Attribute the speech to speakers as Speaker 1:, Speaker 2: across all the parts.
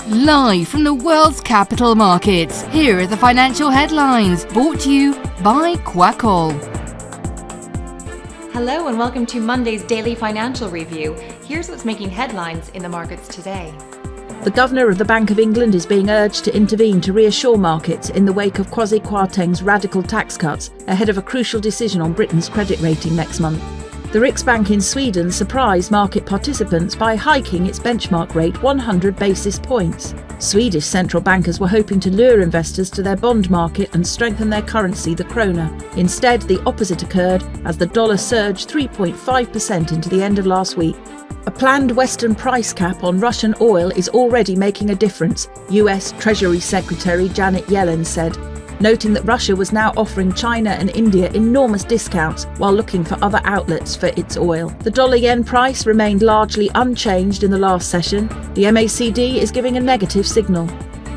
Speaker 1: Live from the world's capital markets, here are the financial headlines, brought to you by Kwakol.
Speaker 2: Hello and welcome to Monday's Daily Financial Review. Here's what's making headlines in the markets today.
Speaker 3: The Governor of the Bank of England is being urged to intervene to reassure markets in the wake of Kwasi Kwarteng's radical tax cuts ahead of a crucial decision on Britain's credit rating next month. The Riksbank in Sweden surprised market participants by hiking its benchmark rate 100 basis points. Swedish central bankers were hoping to lure investors to their bond market and strengthen their currency, the krona. Instead, the opposite occurred as the dollar surged 3.5% into the end of last week. A planned Western price cap on Russian oil is already making a difference, US Treasury Secretary Janet Yellen said, noting that Russia was now offering China and India enormous discounts while looking for other outlets for its oil. The dollar-yen price remained largely unchanged in the last session. The MACD is giving a negative signal.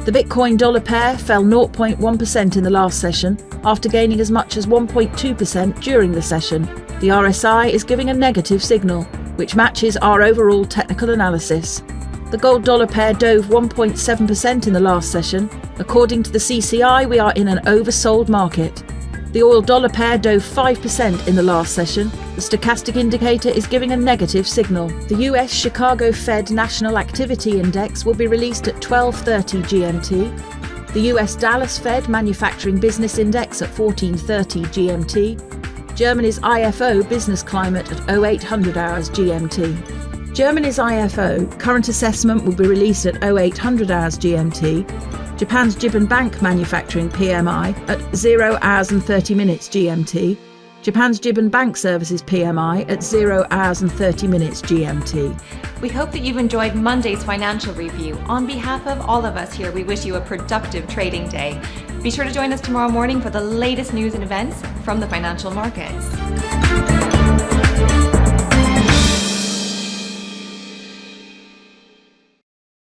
Speaker 3: The Bitcoin-dollar pair fell 0.1% in the last session, after gaining as much as 1.2% during the session. The RSI is giving a negative signal, which matches our overall technical analysis. The gold-dollar pair dove 1.7% in the last session. According to the CCI, we are in an oversold market. The oil-dollar pair dove 5% in the last session. The stochastic indicator is giving a negative signal. The US Chicago Fed National Activity Index will be released at 12:30 GMT. The US Dallas Fed Manufacturing Business Index at 14:30 GMT. Germany's IFO Business Climate at 0800 hours GMT. Germany's IFO current assessment will be released at 0800 hours GMT. Japan's Jibun Bank Manufacturing PMI at 0 hours and 30 minutes GMT. Japan's Jibun Bank Services PMI at 0 hours and 30 minutes GMT.
Speaker 2: We hope that you've enjoyed Monday's financial review. On behalf of all of us here, we wish you a productive trading day. Be sure to join us tomorrow morning for the latest news and events from the financial markets.